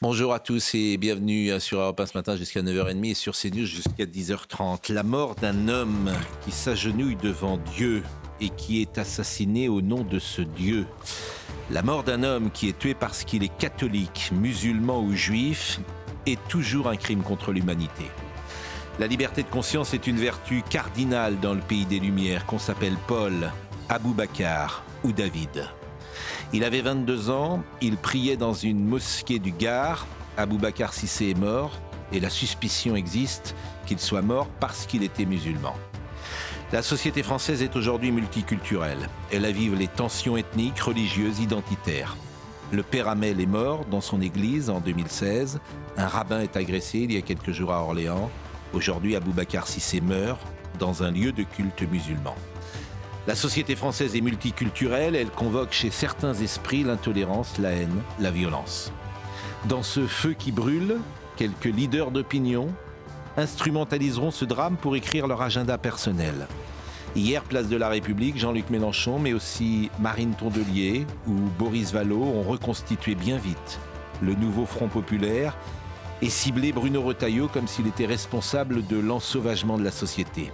Bonjour à tous et bienvenue sur Europe 1 ce matin jusqu'à 9h30 et sur CNews jusqu'à 10h30. La mort d'un homme qui s'agenouille devant Dieu et qui est assassiné au nom de ce Dieu. La mort d'un homme qui est tué parce qu'il est catholique, musulman ou juif est toujours un crime contre l'humanité. La liberté de conscience est une vertu cardinale dans le pays des Lumières qu'on s'appelle Paul, Aboubacar ou David. Il avait 22 ans, il priait dans une mosquée du Gard. Aboubacar Cissé est mort et la suspicion existe qu'il soit mort parce qu'il était musulman. La société française est aujourd'hui multiculturelle. Elle avive les tensions ethniques, religieuses, identitaires. Le père Hamel est mort dans son église en 2016. Un rabbin est agressé il y a quelques jours à Orléans. Aujourd'hui, Aboubacar Cissé meurt dans un lieu de culte musulman. La société française est multiculturelle, elle convoque chez certains esprits l'intolérance, la haine, la violence. Dans ce feu qui brûle, quelques leaders d'opinion instrumentaliseront ce drame pour écrire leur agenda personnel. Hier, place de la République, Jean-Luc Mélenchon, mais aussi Marine Tondelier ou Boris Vallaud ont reconstitué bien vite le nouveau Front populaire et ciblé Bruno Retailleau comme s'il était responsable de l'ensauvagement de la société.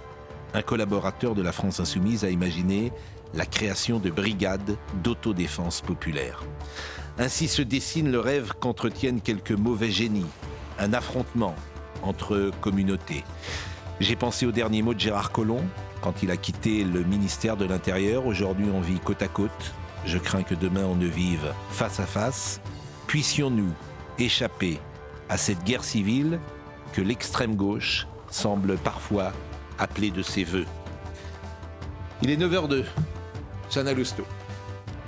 Un collaborateur de la France Insoumise a imaginé la création de brigades d'autodéfense populaire. Ainsi se dessine le rêve qu'entretiennent quelques mauvais génies, un affrontement entre communautés. J'ai pensé aux derniers mots de Gérard Collomb quand il a quitté le ministère de l'Intérieur. Aujourd'hui, on vit côte à côte. Je crains que demain, on ne vive face à face. Puissions-nous échapper à cette guerre civile que l'extrême gauche semble parfois appelé de ses voeux. Il est 9h02. Chana Lousteau.